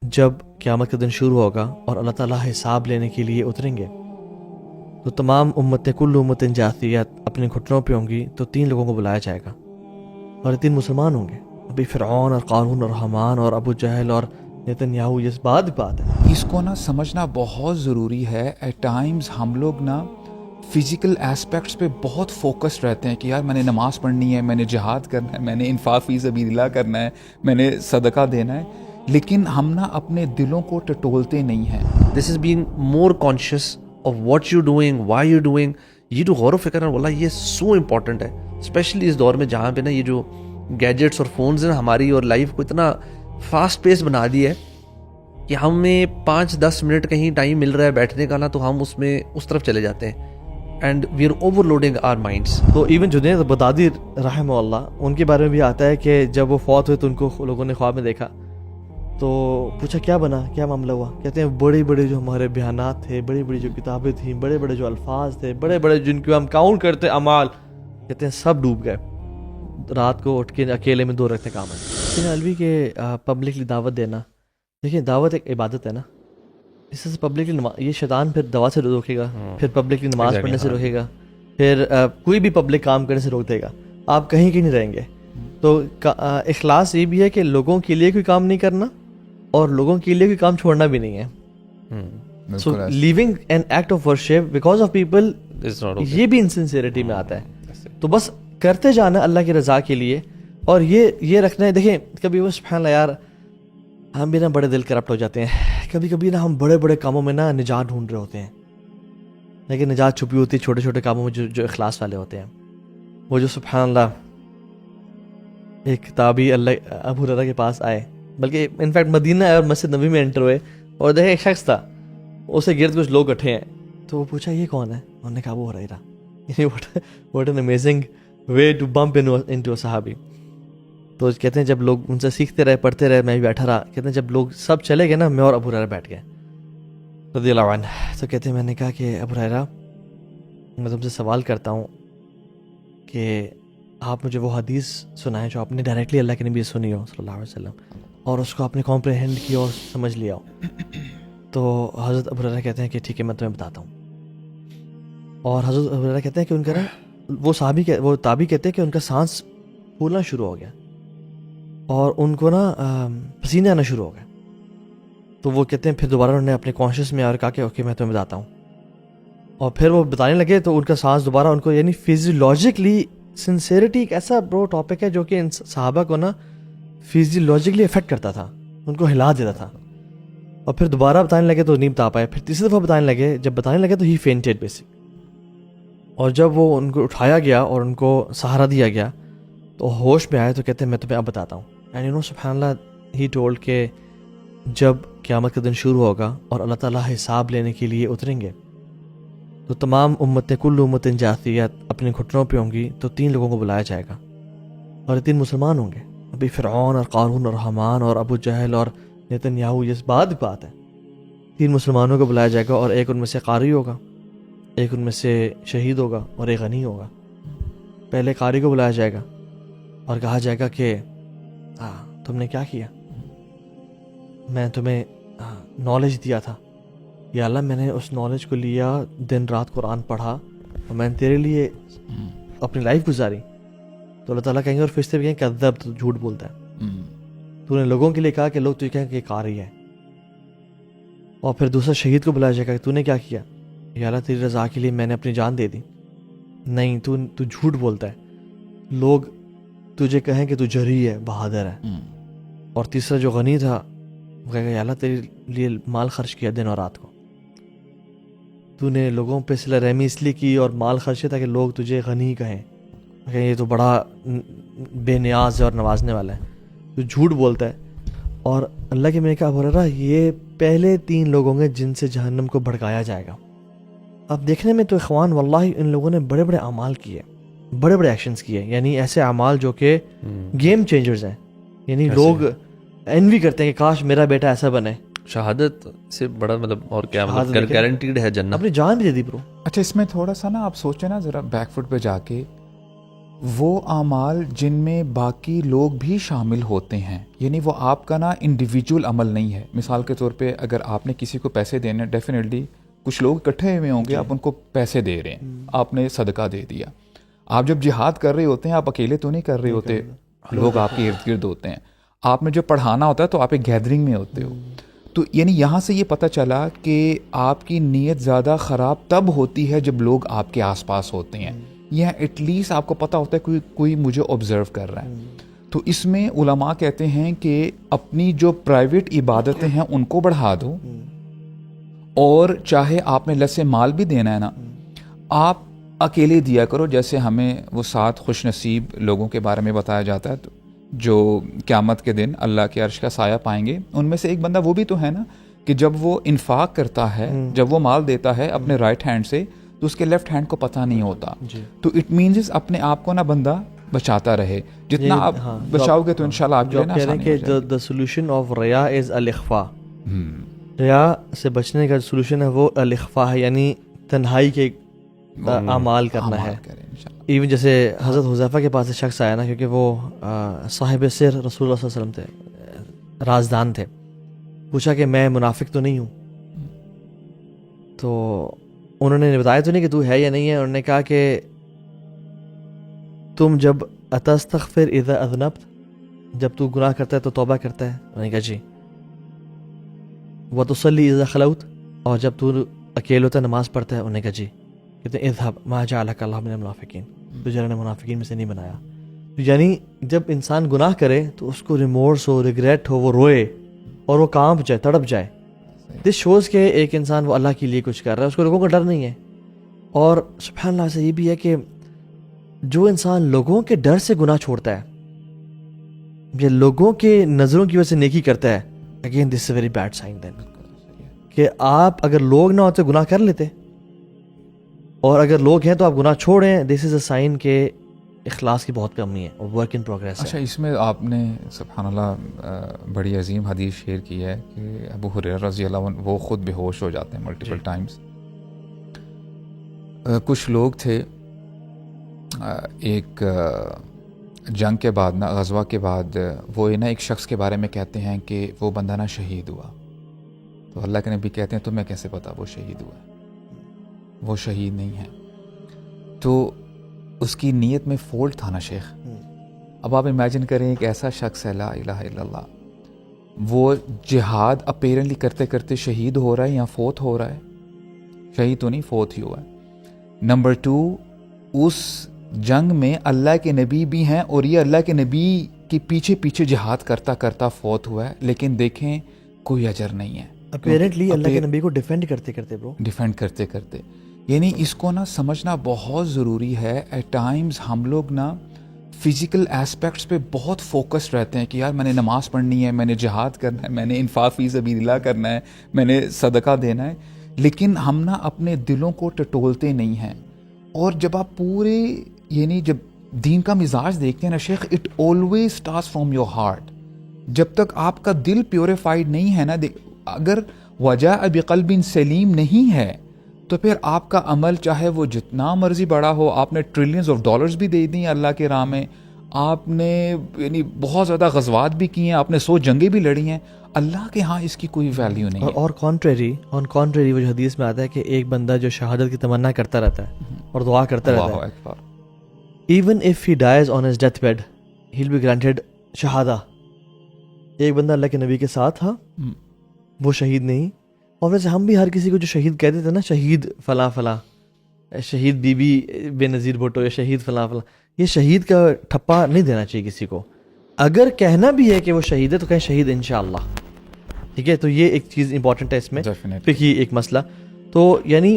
جب قیامت کا دن شروع ہوگا اور اللہ تعالیٰ حساب لینے کے لیے اتریں گے تو تمام امتیں کل امتیں جاثیت اپنے گھٹنوں پہ ہوں گی، تو 3 لوگوں کو بلایا جائے گا اور یہ 3 مسلمان ہوں گے، ابھی فرعون اور قارون اور حامان اور ابو جہل اور نیتن یاہو۔ یہ بات ہے اس کو نا سمجھنا بہت ضروری ہے۔ ایٹ ٹائمز ہم لوگ نا فزیکل اسپیکٹس پہ بہت فوکسڈ رہتے ہیں کہ یار میں نے نماز پڑھنی ہے، میں نے جہاد کرنا ہے، میں نے انفاق فی سبیل اللہ کرنا ہے، میں نے صدقہ دینا ہے، لیکن ہم نا اپنے دلوں کو ٹٹولتے نہیں ہیں۔ This is being more conscious of what you doing, why you doing, یہ جو غور و فکر ہے واللہ یہ سو امپورٹنٹ ہے، اسپیشلی اس دور میں جہاں پہ نا یہ جو گیجٹس اور فونز ہیں ہماری اور لائف کو اتنا فاسٹ پیس بنا دی ہے کہ ہمیں 5-10 منٹ کہیں ٹائم مل رہا ہے بیٹھنے کا نا تو ہم اس میں اس طرف چلے جاتے ہیں، and we are overloading our minds. تو ایون جنید بغدادی رحمہ اللہ ان کے بارے میں بھی آتا ہے کہ جب وہ فوت ہوئے تو ان کو لوگوں نے خواب میں دیکھا تو پوچھا کیا بنا، کیا معاملہ ہوا؟ کہتے ہیں بڑے بڑے جو ہمارے بیانات تھے، بڑی بڑی جو کتابیں تھیں، بڑے بڑے جو الفاظ تھے، بڑے بڑے جن کو ہم کاؤنٹ کرتے اعمال، کہتے ہیں سب ڈوب گئے۔ رات کو اٹھ کے اکیلے میں 2 رکھتے کام ہے۔ لیکن الوی کے پبلکلی دعوت دینا، دیکھیں دعوت ایک عبادت ہے نا، اس سے پبلکلی یہ شیطان پھر دعوت سے روکے گا، پھر پبلکلی نماز پڑھنے سے روکے گا، پھر کوئی بھی پبلک کام کرنے سے روک دے گا، آپ کہیں نہیں رہیں گے۔ تو اخلاص یہ بھی ہے کہ لوگوں کے لیے کوئی کام نہیں کرنا اور لوگوں کے لیے کوئی کام چھوڑنا بھی نہیں ہے۔ So living an act of worship because of people, یہ بھی انسنسیئرٹی میں آتا ہے۔ تو بس کرتے جانا اللہ کی رضا کے لیے، اور یہ رکھنا ہے۔ دیکھیں کبھی وہ سبحان اللہ یار ہم بھی نا بڑے دل کرپٹ ہو جاتے ہیں، کبھی کبھی نا ہم بڑے بڑے کاموں میں نا نجات ڈھونڈ رہے ہوتے ہیں، لیکن نجات چھپی ہوتی ہے چھوٹے چھوٹے کاموں میں جو اخلاص والے ہوتے ہیں۔ وہ جو سبحان اللہ ایک تابعی اللہ ابو ہریرہ کے پاس آئے، بلکہ انفیکٹ مدینہ اور مسجد نبی میں انٹر ہوئے، اور دیکھیں ایک شخص تھا، اسے گرد کچھ لوگ اٹھے ہیں، تو وہ پوچھا یہ کون ہے؟ انہوں نے کہا Abu Hurairah. What an amazing way to bump into صحابی۔ تو کہتے ہیں جب لوگ ان سے سیکھتے رہے، پڑھتے رہے، میں بھی بیٹھا رہا، کہتے ہیں جب لوگ سب چلے گئے نا، میں اور ابو ہریرہ بیٹھ گئے رضی اللہ عنہ۔ تو کہتے ہیں میں نے کہا کہ ابو ہریرہ میں تم سے سوال کرتا ہوں کہ آپ مجھے وہ حدیث سنائیں جو آپ نے ڈائریکٹلی اللہ کے نبی سے سنی ہو صلی اللہ علیہ وسلم، اور اس کو آپ نے کمپریہینڈ کیا اور سمجھ لیا ہو۔ تو حضرت ابو ہریرہ کہتے ہیں کہ ٹھیک ہے میں تمہیں بتاتا ہوں۔ اور حضرت ابو ہریرہ کہتے ہیں کہ ان کا نا وہ تابعی کہتے ہیں کہ ان کا سانس پھولنا شروع ہو گیا اور ان کو نا پسینے آنا شروع ہو گئے۔ تو وہ کہتے ہیں پھر دوبارہ انہوں نے اپنے کانشیس میں اور کہا کہ اوکے میں تمہیں بتاتا ہوں، اور پھر وہ بتانے لگے تو ان کا سانس دوبارہ ان کو، یعنی فیزیولوجیکلی سنسیئرٹی ایک ایسا برو ٹاپک ہے جو کہ ان صحابہ کو نا فیزیولوجیکلی افیکٹ کرتا تھا، ان کو ہلا دیتا تھا، اور پھر دوبارہ بتانے لگے تو نہیں بتا پائے، پھر تیسری دفعہ بتانے لگے، جب بتانے لگے تو ہی فینٹڈ بیسک۔ اور جب وہ ان کو اٹھایا گیا اور ان کو سہارا دیا گیا تو ہوش میں آئے، تو کہتے ہیں میں تمہیں اب بتاتا ہوں۔ اینڈ یو نو سبحان اللہ ہی ٹولڈ کہ جب قیامت کا دن شروع ہوگا اور اللہ تعالیٰ حساب لینے کے لیے اتریں گے تو تمام امتیں کل امتیں جاثیت اپنے گھٹنوں پہ ہوں گی، تو 3 لوگوں کو بلایا جائے گا اور یہ 3 مسلمان ہوں گے، ابھی فرعون اور قارون اور حامان اور ابو جہل اور نیتن یاہو۔ یہ بات ہے 3 مسلمانوں کو بلایا جائے گا، اور ایک ان میں سے قاری ہوگا، ایک ان میں سے شہید ہوگا، اور ایک غنی ہوگا۔ پہلے قاری کو بلایا جائے گا اور کہا جائے گا کہ تم نے کیا کیا؟ میں تمہیں نالج دیا تھا، یا اللہ میں نے اس نالج کو لیا، دن رات قرآن پڑھا اور میں نے تیرے لیے اپنی لائف گزاری۔ تو اللہ تعالیٰ کہیں گے اور فرشتے بھی کہیں کذب، تو جھوٹ بولتا ہے، تو نے لوگوں کے لیے کہا کہ لوگ تجھے کہیں کہ قاری ہے۔ اور پھر دوسرا شہید کو بلایا جائے گا کہ تو نے کیا کیا؟ یا اللہ تیری رضا کے لیے میں نے اپنی جان دے دی۔ نہیں، تو جھوٹ بولتا ہے، لوگ تجھے کہیں کہ تو جری ہے، بہادر ہے۔ اور تیسرا جو غنی تھا وہ کہے گا یا اللہ تیرے لیے مال خرچ کیا دن اور رات کو، تو نے لوگوں پہ صلہ رحمی اس لیے کی اور مال خرچ کیا تاکہ لوگ تجھے غنی کہیں، یہ تو بڑا بے نیاز ہے اور نوازنے والا ہے، تو جھوٹ بولتا ہے۔ اور اللہ کے میں نے کہا بول رہا یہ پہلے 3 لوگ ہوں گے جن سے جہنم کو بھڑکایا جائے گا۔ اب دیکھنے میں تو اخوان واللہ ان لوگوں نے بڑے بڑے اعمال کیے، بڑے بڑے ایکشنز کیے، یعنی ایسے اعمال جو کہ گیم چینجرز ہیں، یعنی لوگ انوی کرتے ہیں کہ کاش میرا بیٹا ایسا بنے۔ شہادت سے بڑا مطلب اور کیا، مطلب گارنٹیڈ ہے جنت، اپنی جان بھی دے دی برو۔ اچھا اس میں تھوڑا سا نا آپ سوچیں نا ذرا بیک فٹ پہ جا کے وہ اعمال جن میں باقی لوگ بھی شامل ہوتے ہیں، یعنی وہ آپ کا نا انڈیویجول عمل نہیں ہے. مثال کے طور پہ اگر آپ نے کسی کو پیسے دینے، ڈیفینیٹلی کچھ لوگ اکٹھے ہوئے ہوں گے، آپ ان کو پیسے دے رہے ہیں، آپ نے صدقہ دے دیا. آپ جب جہاد کر رہے ہوتے ہیں آپ اکیلے تو نہیں کر رہے ہوتے، لوگ آپ کے ارد گرد ہوتے ہیں. آپ نے جب پڑھانا ہوتا ہے تو آپ ایک گیدرنگ میں ہوتے ہو. تو یعنی یہاں سے یہ پتہ چلا کہ آپ کی نیت زیادہ خراب تب ہوتی ہے جب لوگ آپ کے آس پاس ہوتے ہیں، یا ایٹ لیسٹ آپ کو پتہ ہوتا ہے کوئی مجھے آبزرو کر رہا ہے. تو اس میں علماء کہتے ہیں کہ اپنی جو پرائیویٹ عبادتیں ہیں ان کو بڑھا دو، اور چاہے آپ نے لس مال بھی دینا ہے نا، آپ اکیلے دیا کرو. جیسے ہمیں وہ 7 خوش نصیب لوگوں کے بارے میں بتایا جاتا ہے جو قیامت کے دن اللہ کے عرش کا سایہ پائیں گے. ان میں سے ایک بندہ وہ بھی تو ہے نا کہ جب وہ انفاق کرتا ہے، جب وہ مال دیتا ہے اپنے رائٹ ہینڈ سے، تو اس کے لیفٹ ہینڈ کو پتہ نہیں ہوتا. تو اٹ مینز اپنے آپ کو نا بندہ بچاتا رہے، جتنا آپ بچاؤ گے تو انشاءاللہ آپ کے لیے آسانی ہو جائے گی. the solution of ریا از الاخفاء. ریا سے بچنے کا سولوشن ہے وہ الاخفاء ہے، یعنی تنہائی کے اعمال کرنا ہے. ایون جیسے حضرت حذیفہ کے پاس ایک شخص آیا نا، کیونکہ وہ صاحب سر رسول اللہ صلی اللہ علیہ وسلم تھے، رازدان تھے. پوچھا کہ میں منافق تو نہیں ہوں؟ تو انہوں نے بتایا تو نہیں کہ تو ہے یا نہیں ہے. انہوں نے کہا کہ تم جب اتستغفر اذا اذنبت، جب تو گناہ کرتا ہے تو توبہ کرتا ہے؟ انہوں نے کہا جی. وتصلی اذا خلوت، اور جب تو اکیلے ہوتا ہے نماز پڑھتا ہے؟ انہوں نے کہا جی. کہتے ہیں اذهب ما جعلك اللہ من المنافقین، تجھے نے منافقین میں سے نہیں بنایا. یعنی جب انسان گناہ کرے تو اس کو ریمورس ہو، ریگریٹ ہو، وہ روئے اور وہ کانپ جائے، تڑپ جائے. دس شوز کہ ایک انسان وہ اللہ کے لیے کچھ کر رہا ہے، اس کو لوگوں کا ڈر نہیں ہے. اور سبحان اللہ سے یہ بھی ہے کہ جو انسان لوگوں کے ڈر سے گناہ چھوڑتا ہے یا لوگوں کے نظروں کی وجہ سے نیکی کرتا ہے، again this is a very bad sign then. کہ آپ اگر لوگ نہ ہوتے گناہ کر لیتے، اور اگر لوگ ہیں تو آپ گناہ چھوڑیں. دس از اے سائن کہ اخلاص کی بہت کمی ہے اور ورک ان پروگریس ہے. اچھا، اس میں آپ نے سبحان اللہ بڑی عظیم حدیث شیئر کی ہے کہ ابو ہریرہ رضی اللہ عنہ وہ خود بے ہوش ہو جاتے ہیں ملٹیپل ٹائمز. کچھ لوگ تھے، ایک جنگ کے بعد نا، غزوہ کے بعد، وہ نا ایک شخص کے بارے میں کہتے ہیں کہ وہ بندہ نا شہید ہوا. تو اللہ کے نبی کہتے ہیں تمہیں کیسے پتا وہ شہید ہوا ہے؟ وہ شہید نہیں ہے. تو اس کی نیت میں فالٹ تھا نا شیخ. اب آپ امیجن کریں ایک ایسا شخص ہے، لا الہ الا اللہ، وہ جہاد اپیرنٹلی کرتے کرتے شہید ہو رہا ہے یا فوت ہو رہا ہے؟ شہید تو نہیں، فوت ہی ہوا ہے. نمبر 2، اس جنگ میں اللہ کے نبی بھی ہیں اور یہ اللہ کے نبی کے پیچھے پیچھے جہاد کرتا کرتا فوت ہوا ہے، لیکن دیکھیں کوئی اجر نہیں ہے. اپیرنٹلی اللہ کے نبی کو ڈیفینڈ کرتے کرتے ڈیفینڈ کرتے کرتے. یعنی اس کو نا سمجھنا بہت ضروری ہے. ایٹ ٹائمز ہم لوگ نا فزیکل ایسپیکٹس پہ بہت فوکس رہتے ہیں کہ یار میں نے نماز پڑھنی ہے، میں نے جہاد کرنا ہے، میں نے انفاق فی سبیل اللہ کرنا ہے، میں نے صدقہ دینا ہے، لیکن ہم نا اپنے دلوں کو ٹٹولتے نہیں ہیں. اور جب آپ پورے یعنی جب دین کا مزاج دیکھتے ہیں نا شیخ، it always starts from your heart. جب تک آپ کا دل پیوریفائڈ نہیں ہے نا، اگر وجاء بقلب سلیم نہیں ہے تو پھر آپ کا عمل چاہے وہ جتنا مرضی بڑا ہو، آپ نے ٹریلینز آف ڈالرز بھی دے دی اللہ کے راہ میں، آپ نے یعنی بہت زیادہ غزوات بھی کی ہیں، آپ نے 100 جنگیں بھی لڑی ہیں، اللہ کے ہاں اس کی کوئی ویلیو نہیں ہے. اور کانٹریری وہ جو حدیث میں آتا ہے کہ ایک بندہ جو شہادت کی تمنا کرتا رہتا ہے اور دعا کرتا رہتا ہے، even if he dies on his death bed he will be granted shahada. ایک بندہ اللہ کے نبی کے ساتھ تھا، وہ شہید نہیں. اور ویسے ہم بھی ہر کسی کو جو شہید کہتے تھے نا، شہید فلاں فلاں، شہید بی بی بے نظیر بھٹو، یا شہید فلاں فلاں، یہ شہید کا ٹھپا نہیں دینا چاہیے کسی کو. اگر کہنا بھی ہے کہ وہ شہید ہے تو کہیں شہید انشاءاللہ. ٹھیک ہے، تو یہ ایک چیز امپورٹنٹ ہے اس میں، فقہی ایک مسئلہ. تو یعنی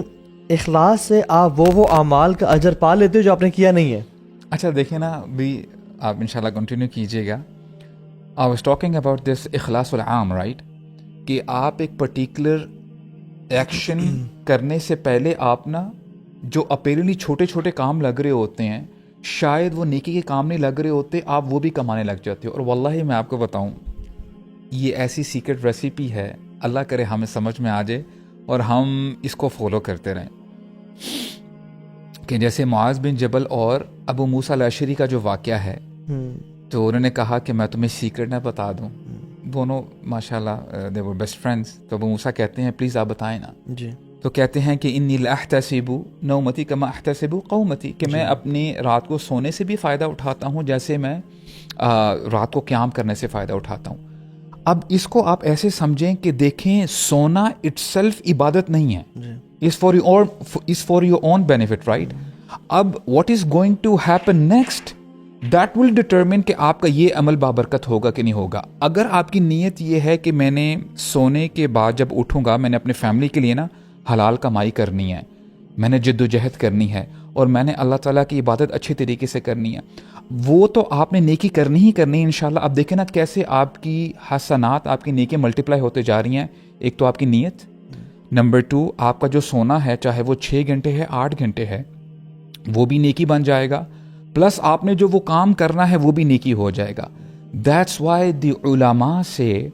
اخلاص سے آپ وہ اعمال کا اجر پا لیتے ہو جو آپ نے کیا نہیں ہے. اچھا دیکھیں نا، بھی آپ انشاءاللہ کنٹینیو کیجیے گا. I was talking about this اخلاص العام، رائٹ، کہ آپ ایک پرٹیکولر ایکشن کرنے سے پہلے آپ نا جو اپیرنٹلی چھوٹے چھوٹے کام لگ رہے ہوتے ہیں، شاید وہ نیکی کے کام نہیں لگ رہے ہوتے، آپ وہ بھی کمانے لگ جاتے ہو. اور واللہ میں آپ کو بتاؤں، یہ ایسی سیکرٹ ریسیپی ہے، اللہ کرے ہمیں سمجھ میں آ جائے اور ہم اس کو فالو کرتے رہیں، کہ جیسے معاذ بن جبل اور ابو موسیٰ الاشعری کا جو واقعہ ہے، تو انہوں نے کہا کہ میں تمہیں سیکرٹ نہ بتا دوں. دونوں ماشاءاللہ دے ور بیسٹ فرینڈس. تو ابو موسیٰ کہتے ہیں پلیز آپ بتائیں نا. جی. تو کہتے ہیں کہ انی لاحتسب نومتی کما احتسب قومتی، کہ میں اپنی رات کو سونے سے بھی فائدہ اٹھاتا ہوں جیسے میں رات کو قیام کرنے سے فائدہ اٹھاتا ہوں. اب اس کو آپ ایسے سمجھیں کہ دیکھیں سونا اٹ سیلف عبادت نہیں ہے، is for your own benefit, right? اب what is going to happen next, that will determine کہ آپ کا یہ عمل بابرکت ہوگا کہ نہیں ہوگا. اگر آپ کی نیت یہ ہے کہ میں نے سونے کے بعد جب اٹھوں گا میں نے اپنے فیملی کے لیے نا حلال کمائی کرنی ہے، میں نے جد و جہد کرنی ہے، اور میں نے اللہ تعالیٰ کی عبادت اچھی طریقے سے کرنی ہے، وہ تو آپ نے نیکی کرنی ہی کرنی ہے انشاءاللہ. اب دیکھیں نا کیسے آپ کی حسنات، آپ کی نیکی ملٹیپلائی ہوتے جا رہی ہیں. ایک تو آپ کی نیت، نمبر 2 آپ کا جو سونا ہے چاہے وہ 6 گھنٹے ہے 8 گھنٹے ہے وہ بھی نیکی بن جائے گا، پلس آپ نے جو وہ کام کرنا ہے وہ بھی نیکی ہو جائے گا. دیٹس وائی دی علماء سے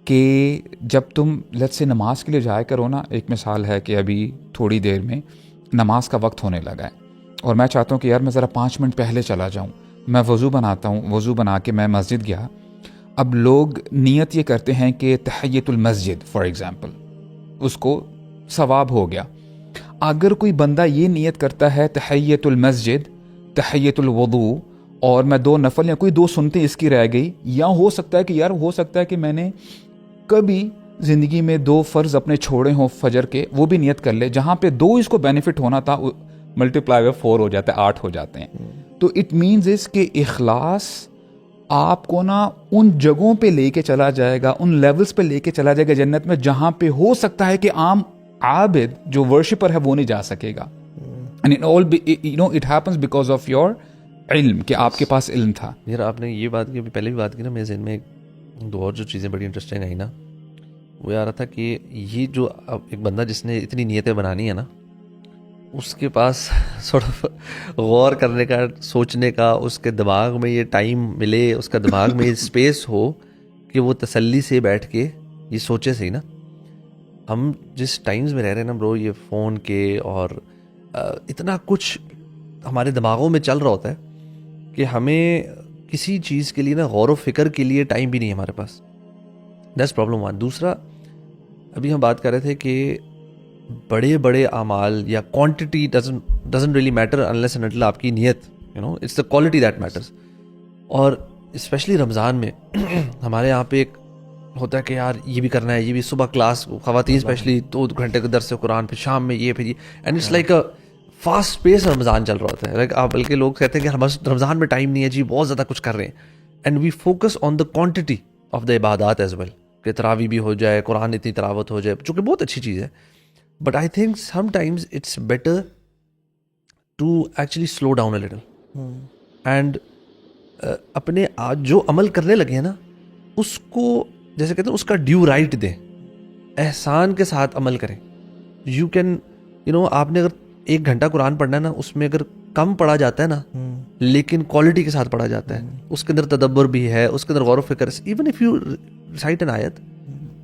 کہ جب تم لیٹس سے نماز کے لیے جایا کرو نا، ایک مثال ہے کہ ابھی تھوڑی دیر میں نماز کا وقت ہونے لگا ہے اور میں چاہتا ہوں کہ یار میں ذرا 5 منٹ پہلے چلا جاؤں. میں وضو بناتا ہوں، وضو بنا کے میں مسجد گیا. اب لوگ نیت یہ کرتے ہیں کہ تحیۃ المسجد فار ایگزامپل، اس کو ثواب ہو گیا. اگر کوئی بندہ یہ نیت کرتا ہے تحیۃ المسجد، تحیۃ الوضو، اور میں 2 نفل یا کوئی 2 سنتیں اس کی رہ گئی، یا ہو سکتا ہے کہ یار ہو سکتا ہے کہ میں نے کبھی زندگی میں 2 فرض اپنے چھوڑے ہوں فجر کے، وہ بھی نیت کر لے. جہاں پہ 2 اس کو بینیفٹ ہونا تھا ملٹیپلائی 4 ہو جاتا ہے، 8 ہو جاتے ہیں. تو اٹ مینز اس کہ اخلاص آپ کو نا ان جگہوں پہ لے کے چلا جائے گا، ان لیولز پہ لے کے چلا جائے گا جنت میں، جہاں پہ ہو سکتا ہے کہ عام عابد جو ورشپر ہے وہ نہیں جا سکے گا. It happens because of your علم، کہ آپ کے پاس علم تھا. یار آپ نے یہ بات کی، ابھی پہلے بھی بات کی نا، میرے ذہن میں 2 اور جو چیزیں بڑی انٹرسٹنگ آئی نا، وہ آ رہا تھا کہ یہ جو ایک بندہ جس نے اتنی نیتیں بنانی ہے نا، اس کے پاس سوٹ آف غور کرنے کا، سوچنے کا، اس کے دماغ میں یہ ٹائم ملے، اس کا دماغ میں یہ اسپیس ہو کہ وہ تسلی سے بیٹھ کے یہ سوچے. صحیح نا، ہم جس ٹائمز میں رہ رہے ہیں نا برو، یہ فون کے اور اتنا کچھ ہمارے دماغوں میں چل رہا ہوتا ہے کہ ہمیں کسی چیز کے لیے نا غور و فکر کے لیے ٹائم بھی نہیں ہے ہمارے پاس. That's problem 1. دوسرا، ابھی ہم بات کر رہے تھے کہ بڑے بڑے اعمال یا quantity doesn't really matter unless and until آپ کی نیت، it's the quality that matters. اور اسپیشلی رمضان میں ہمارے یہاں پہ ایک ہوتا ہے کہ یار یہ بھی کرنا ہے، یہ بھی صبح کلاس، خواتین اسپیشلی 2 گھنٹے کا درس قرآن، پھر شام میں یہ، پھر یہ، and it's like a fast pace Ramzan چل رہا ہوتا ہے. لائک آپ بلکہ لوگ کہتے ہیں کہ رمضان میں ٹائم نہیں ہے جی، بہت زیادہ کچھ کر رہے ہیں. And we focus on the quantity of the عبادات ایز ویل، کہ تراویح بھی ہو جائے، قرآن اتنی تلاوت ہو جائے، جو کہ بہت اچھی چیز ہے. But I think sometimes it's better to actually slow down a little and اپنے جو عمل کرنے لگے ہیں نا اس کو، جیسے کہتے ہیں، اس کا ڈیو رائٹ دیں، احسان کے ساتھ عمل کریں. یو کین آپ نے اگر 1 گھنٹہ قرآن پڑھنا ہے نا، اس میں اگر کم پڑھا جاتا ہے نا لیکن کوالٹی کے ساتھ پڑھا جاتا ہے، اس کے اندر تدبر بھی ہے، اس کے اندر غور و فکر. Even if you recite an آیت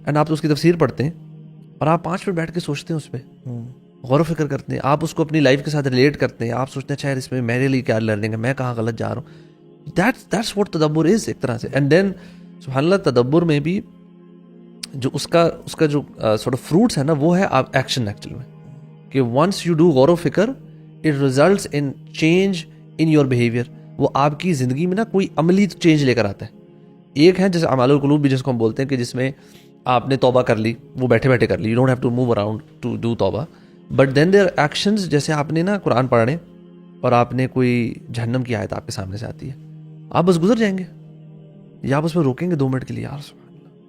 اینڈ آپ اس کی تفسیر پڑھتے ہیں اور آپ 5 منٹ بیٹھ کے سوچتے ہیں، اس پہ غور و فکر کرتے ہیں، آپ اس کو اپنی لائف کے ساتھ ریلیٹ کرتے ہیں، آپ سوچتے ہیں اچھا یار اس میں میرے لیے کیا لرننگ ہے، میں کہاں غلط جا رہا ہوں. دیٹس واٹ تدبر از ایک طرح سے. اینڈ دین سبحان اللہ، تدبر میں بھی جو اس کا جو سورٹ آف فروٹس ہے نا، وہ ہے ایکشن ایکچوئل میں، کہ ونس یو ڈو غور و فکر it results in change in your behaviour. وہ آپ کی زندگی میں نا کوئی عملی چینج لے کر آتا ہے. ایک ہے جیسے اعمال القلوب بھی جس کو ہم بولتے ہیں، کہ جس میں آپ نے توبہ کر لی، وہ بیٹھے بیٹھے کر لی، you don't have to move around to do توبہ. بٹ دین دیر ایکشنز، جیسے آپ نے نا قرآن پڑھنے اور آپ نے کوئی جہنم کی آیت آپ کے سامنے سے آتی ہے، آپ بس گزر جائیں گے یا آپ اس پہ روکیں گے 2 منٹ کے لیے؟ یار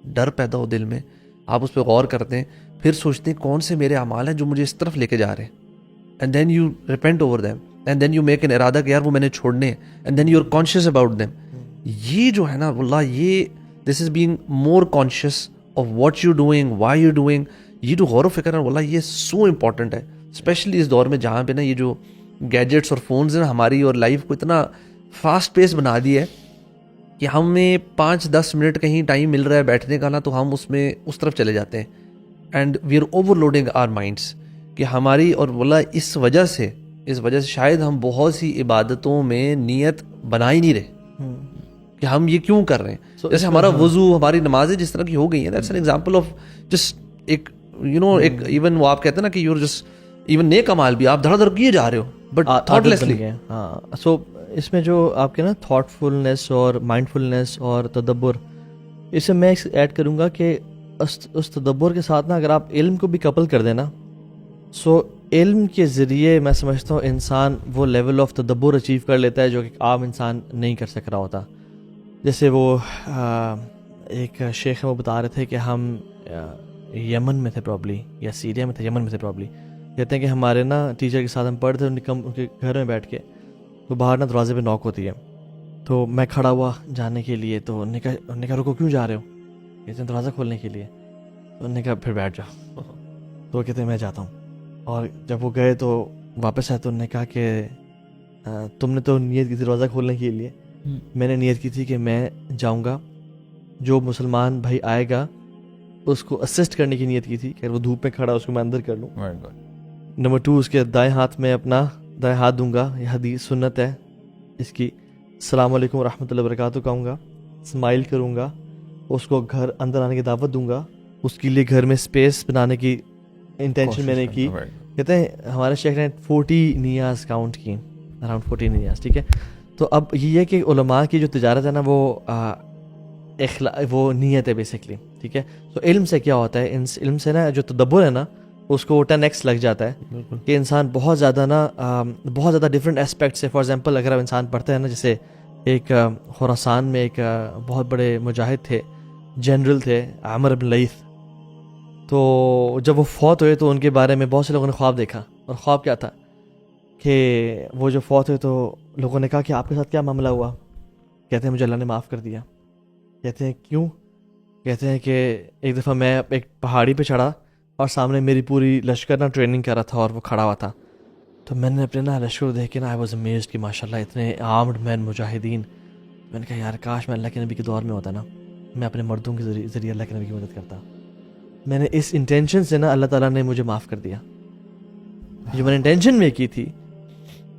ڈر پیدا ہو دل میں، آپ اس پہ غور کرتے ہیں، پھر سوچتے ہیں کون سے میرے اعمال ہیں جو مجھے اس طرف لے کے جا رہے ہیں، and then you repent over them, and then you make an irada کہ یار وہ میں نے چھوڑنے ہیں، and then you are conscious about them. یہ جو ہے نا واللہ، یہ this is being more conscious of what you doing, why you doing. یہ جو غور و فکر ہے واللہ یہ سو امپورٹنٹ ہے، اسپیشلی اس دور میں جہاں پہ نا یہ جو گیجٹس اور فونز ہیں ہماری اور لائف کو اتنا فاسٹ پیس بنا دی ہے کہ ہمیں 5-10 منٹ کہیں ٹائم مل رہا ہے بیٹھنے کا نا، تو ہم اس میں اس طرف چلے جاتے ہیں. And we are overloading our minds, کہ ہماری، اور واللہ اس وجہ سے اس وجہ سے شاید ہم بہت سی عبادتوں میں نیت بنا ہی نہیں رہے کہ ہم یہ کیوں کر رہے ہیں. جیسے ہمارا وضو, ہماری نمازیں جس طرح کی ہو گئی ہیں, that's an example of just ایک ایک ایون وہ آپ کہتے ہیں نا کہ یو جسٹ ایون نیک اعمال بھی آپ دھڑ دھڑ کیے جا رہے ہو بٹ تھاٹ لیسلی. ہاں, سو اس میں جو آپ کے نا تھاٹ فلنس اور مائنڈ فلنس اور تدبر, اس سے میں ایڈ کروں گا کہ اس تدبر کے ساتھ نا اگر آپ علم کو بھی کپل کر دینا, سو علم کے ذریعے میں سمجھتا ہوں انسان وہ لیول آف تدبر اچیو کر لیتا ہے جو کہ عام انسان نہیں کر سک رہا ہوتا. جیسے وہ ایک شیخ وہ بتا رہے تھے کہ ہم یمن میں تھے پرابلی یا سیریا میں تھے, یمن میں تھے پرابلی. کہتے ہیں کہ ہمارے نا ٹیچر کے ساتھ ہم پڑھتے ان کے گھر میں بیٹھ کے, تو باہر نا دروازے پہ نوک ہوتی ہے, تو میں کھڑا ہوا جانے کے لیے, تو انہوں نے کہا رکو کیوں جا رہے ہو, کہتے ہیں دروازہ کھولنے کے لیے. تو انہوں نے کہا پھر بیٹھ جاؤ, تو کہتے ہیں میں جاتا ہوں. اور جب وہ گئے تو واپس آئے تو انہوں نے کہا کہ تم نے تو نیت کی تھی دروازہ کھولنے کے لیے, میں نے نیت کی تھی کہ میں جاؤں گا, جو مسلمان بھائی آئے گا اس کو اسسٹ کرنے کی نیت کی تھی کہ وہ دھوپ میں کھڑا اس کو میں اندر کر لوں. نمبر 2 اس کے دائیں ہاتھ میں اپنا دائیں ہاتھ دوں گا, یہ حدیث سنت ہے اس کی, السلام علیکم ورحمۃ اللہ وبرکاتہ کہوں گا, اسمائل کروں گا, اس کو گھر اندر آنے کی دعوت دوں گا, اس کے لیے گھر میں اسپیس بنانے کی انٹینشن میں نے کی. کہتے ہیں ہمارے شیخ نے 40 نیاز کاؤنٹ کی, اراؤنڈ 40 نیاز, ٹھیک ہے. تو اب یہ ہے کہ علماء کی جو تجارت ہے نا وہ نیت ہے بیسکلی, ٹھیک ہے. تو علم سے کیا ہوتا ہے, علم سے نا جو تدبر ہے نا اس کو 10x لگ جاتا ہے کہ انسان بہت زیادہ ڈفرینٹ اسپیکٹ سے, فار ایگزامپل اگر اب انسان پڑھتا ہے نا, جیسے ایک خراسان میں ایک بہت بڑے مجاہد تھے, جنرل تھے, عامر بن لیث. تو جب وہ فوت ہوئے تو ان کے بارے میں بہت سے لوگوں نے خواب دیکھا, اور خواب کیا تھا کہ وہ جو فوت ہوئے تو لوگوں نے کہا کہ آپ کے ساتھ کیا معاملہ ہوا. کہتے ہیں مجھے اللہ نے معاف کر دیا. کہتے ہیں کیوں؟ کہتے ہیں کہ ایک دفعہ میں ایک پہاڑی پہ چڑھا اور سامنے میری پوری لشکر نا ٹریننگ کر رہا تھا اور وہ کھڑا ہوا تھا, تو میں نے اپنے نا لشکر کو دیکھ کے نا آئی واز امیزڈ کہ ماشاء اللہ اتنے آرمڈ مین مجاہدین. میں نے کہا یار کاش میں اللہ کے نبی کے دور میں ہوتا نا, میں اپنے مردوں کے ذریعے اللہ کے نبی کی مدد کرتا. میں نے اس انٹینشن سے نا اللہ تعالیٰ نے مجھے معاف کر دیا جو میں نے انٹینشن میں کی تھی.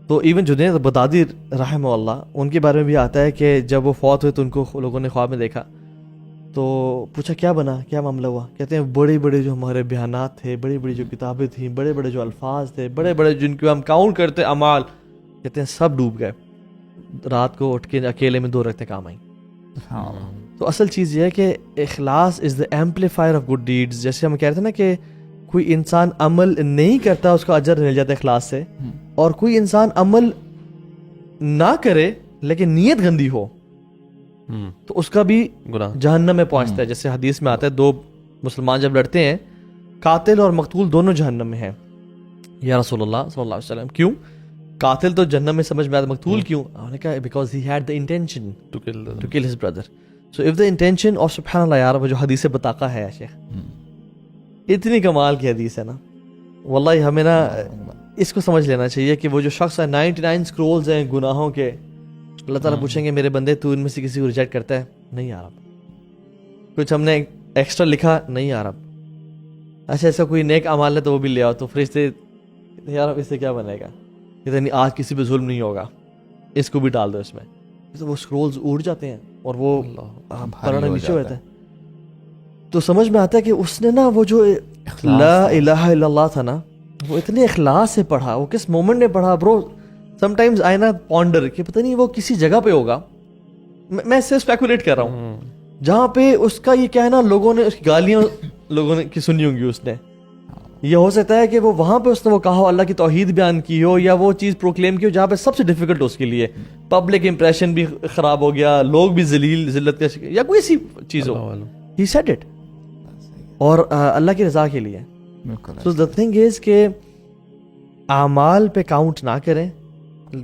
تو ایون جنید بغدادی رحمہ اللہ, ان کے بارے میں بھی آتا ہے کہ جب وہ فوت ہوئے تو ان کو لوگوں نے خواب میں دیکھا, تو پوچھا کیا بنا, کیا معاملہ ہوا. کہتے ہیں بڑے بڑے جو ہمارے بیانات تھے, بڑی بڑی جو کتابیں تھیں, بڑے بڑے جو الفاظ تھے, بڑے بڑے جن کو ہم کاؤنٹ کرتے اعمال, کہتے ہیں سب ڈوب گئے. رات کو اٹھ کے اکیلے میں 2 رکعتیں کام آئیں. تو اصل چیز یہ ہے کہ اخلاص از دا ایمپلیفائر آف گڈ ڈیڈز. جیسے ہم کہہ رہے تھے نا کہ کوئی انسان عمل نہیں کرتا اس کا اجر مل جاتا ہے اخلاص سے, اور کوئی انسان عمل نہ کرے لیکن نیت گندی ہو تو اس کا بھی گناہ جہنم میں پہنچتا ہے. جیسے حدیث میں آتا ہے 2 مسلمان جب لڑتے ہیں, قاتل اور مقتول دونوں جہنم میں ہیں. یا رسول اللہ صلی اللہ علیہ وسلم کیوں؟ قاتل تو جہنم میں سمجھ میں آتا, مقتول کیوں؟ انہوں نے کہا because he had the intention to kill his brother. So if the intention, اور سبحان اللہ یار وہ جو حدیث بطاقہ ہے شیخ, اتنی کمال کی حدیث ہے نا, واللہ ہمیں نا اس کو سمجھ لینا چاہیے کہ وہ جو شخص ہے 99 اسکرولز ہیں گناہوں کے, اللہ تعالیٰ پوچھیں گے میرے بندے تو ان میں سے کسی کو ریجیکٹ کرتا ہے؟ نہیں یار. کچھ ہم نے ایکسٹرا لکھا؟ نہیں یار. اچھا ایسا کوئی نیک اعمال ہے تو وہ بھی لے آؤ, تو فرشتے یار اب اس سے کیا بنے گا, کہتے نہیں آج کسی پہ ظلم نہیں ہوگا, اس کو بھی ڈال دو اس میں. تو وہ اسکرولز اڑ جاتے ہیں اور وہ پڑھنا نیچے ہوتا ہے. تو سمجھ میں آتا ہے کہ اس نے نا وہ جو لا الہ الا اللہ تھا نا, وہ اتنے اخلاص سے پڑھا. وہ کس مومنٹ نے پڑھا برو, سم ٹائمز آئی نا پونڈر کہ پتہ نہیں وہ کسی جگہ پہ ہوگا, میں اس سے اسپیکولیٹ کر رہا ہوں, جہاں پہ اس کا یہ کہنا لوگوں نے, اس کی گالیاں لوگوں نے کی سنی ہوں گی اس نے. یہ ہو سکتا ہے کہ وہ وہاں پہ اس نے وہ کہا ہو, اللہ کی توحید بیان کی ہو, یا وہ چیز پروکلیم کی ہو جہاں پہ سب سے ڈیفیکلٹ ہو اس کے لیے, پبلک امپریشن بھی خراب ہو گیا, لوگ بھی ذلت کا شکار, یا کوئی ایسی چیز ہو. ہی سیڈ اٹ, اور اللہ کی رضا کے لیے. سو دا تھنگ از کہ اعمال پہ کاؤنٹ نہ کریں,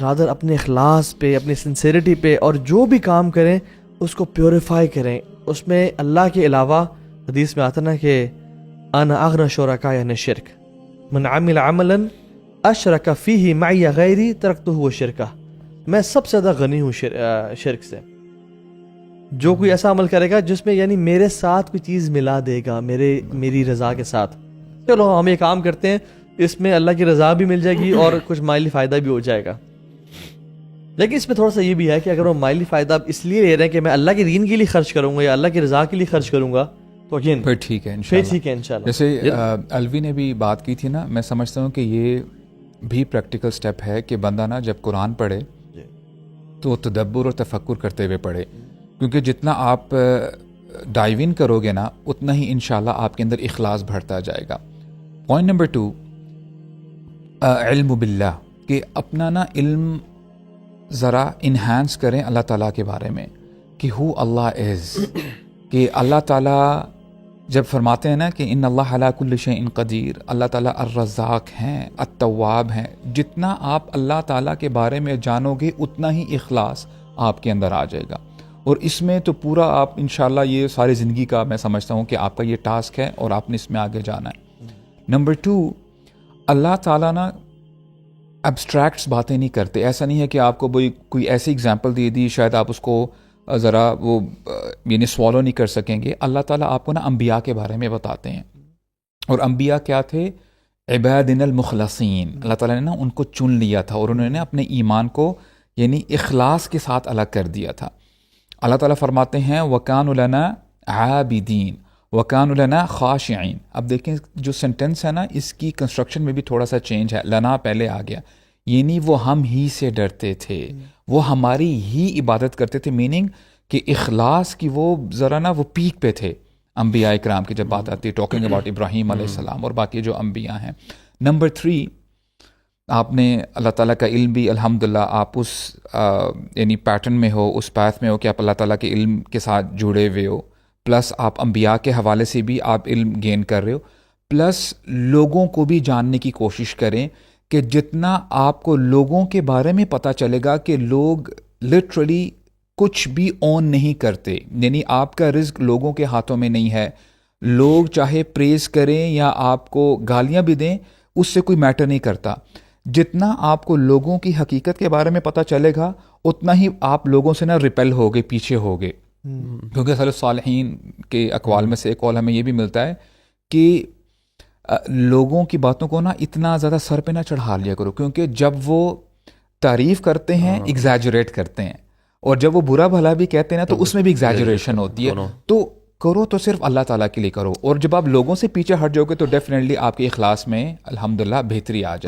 رادر اپنے اخلاص پہ, اپنی سنسیریٹی پہ, اور جو بھی کام کریں اس کو پیوریفائی کریں. اس میں اللہ کے علاوہ حدیث میں آتا نا کہ انا اغنى شرکاء عن الشرک من عمل عملا اشرک فیہ معی غیری ترکتہ وشرکہ. میں سب سے زیادہ غنی ہوں شرک سے. جو کوئی ایسا عمل کرے گا جس میں یعنی میرے ساتھ کوئی چیز ملا دے گا, میری رضا کے ساتھ. چلو ہم یہ کام کرتے ہیں, اس میں اللہ کی رضا بھی مل جائے گی اور کچھ مالی فائدہ بھی ہو جائے گا. لیکن اس میں تھوڑا سا یہ بھی ہے کہ اگر وہ مالی فائدہ آپ اس لیے لے رہے ہیں کہ میں اللہ کے دین کے لیے خرچ کروں گا یا اللہ کی رضا کے لیے خرچ کروں گا تو اگین پھر ٹھیک ہے پھر ٹھیک ہے انشاءاللہ. جیسے الوی نے بھی بات کی تھی نا, میں سمجھتا ہوں کہ یہ بھی پریکٹیکل سٹیپ ہے کہ بندہ نا جب قرآن پڑھے تو تدبر اور تفکر کرتے ہوئے پڑھے, کیونکہ جتنا آپ ڈائیو ان کرو گے نا اتنا ہی انشاءاللہ آپ کے اندر اخلاص بڑھتا جائے گا. پوائنٹ نمبر 2, علم باللہ, کہ اپنا نا علم ذرا انہینس کریں اللہ تعالیٰ کے بارے میں کہ ہو اللہ از, کہ اللہ تعالیٰ جب فرماتے ہیں نا کہ ان اللہ علی کل شیء قدیر, اللہ تعالیٰ الرزاق ہیں, التواب ہیں, جتنا آپ اللہ تعالیٰ کے بارے میں جانو گے اتنا ہی اخلاص آپ کے اندر آ جائے گا. اور اس میں تو پورا آپ انشاءاللہ یہ ساری زندگی کا میں سمجھتا ہوں کہ آپ کا یہ ٹاسک ہے اور آپ نے اس میں آگے جانا ہے. نمبر 2, اللہ تعالیٰ نا ابسٹریکٹس باتیں نہیں کرتے. ایسا نہیں ہے کہ آپ کو کوئی ایسی اگزامپل دے دی شاید آپ اس کو ذرا وہ یعنی سوالو نہیں کر سکیں گے. اللہ تعالیٰ آپ کو نا انبیاء کے بارے میں بتاتے ہیں, اور انبیاء کیا تھے؟ عبادنا المخلصین. اللہ تعالیٰ نے نا ان کو چن لیا تھا اور انہوں نے اپنے ایمان کو یعنی اخلاص کے ساتھ الگ کر دیا تھا. اللہ تعالیٰ فرماتے ہیں وَكَانُوا لَنَا عَابِدِينَ وَكَانُوا لَنَا خَاشِعِينَ. اب دیکھیں جو سینٹنس ہے نا اس کی کنسٹرکشن میں بھی تھوڑا سا چینج ہے, لنا پہلے آ گیا, یعنی وہ ہم ہی سے ڈرتے تھے, وہ ہماری ہی عبادت کرتے تھے, میننگ کہ اخلاص کی وہ ذرا نا وہ پیک پہ تھے انبیاء اکرام کی جب بات آتی ہے, ٹاکنگ اباؤٹ ابراہیم علیہ السلام اور باقی جو انبیاء ہیں. نمبر 3, آپ نے اللہ تعالیٰ کا علم بھی الحمدللہ آپ اس یعنی پیٹرن میں ہو, اس پاتھ میں ہو کہ آپ اللہ تعالیٰ کے علم کے ساتھ جڑے ہوئے ہو, پلس آپ انبیاء کے حوالے سے بھی آپ علم گین کر رہے ہو, پلس لوگوں کو بھی جاننے کی کوشش کریں کہ جتنا آپ کو لوگوں کے بارے میں پتہ چلے گا کہ لوگ لٹرلی کچھ بھی اون نہیں کرتے, یعنی آپ کا رزق لوگوں کے ہاتھوں میں نہیں ہے. لوگ چاہے پریز کریں یا آپ کو گالیاں بھی دیں اس سے کوئی میٹر نہیں کرتا. جتنا آپ کو لوگوں کی حقیقت کے بارے میں پتہ چلے گا اتنا ہی آپ لوگوں سے نا ریپیل ہوگے, پیچھے ہوگے. کیونکہ سلف صالحین کے اقوال میں سے ایک قول ہمیں یہ بھی ملتا ہے کہ لوگوں کی باتوں کو نا اتنا زیادہ سر پہ نہ چڑھا لیا کرو, کیونکہ جب وہ تعریف کرتے ہیں ایگزیجریٹ کرتے ہیں, اور جب وہ برا بھلا بھی کہتے ہیں نا تو اس میں بھی ایگزیجریشن ہوتی ہے. تو کرو تو صرف اللہ تعالیٰ کے لیے کرو, اور جب آپ لوگوں سے پیچھے ہٹ جاؤ گے تو ڈیفینیٹلی آپ کے اخلاص میں الحمدللہ بہتری آ جائے.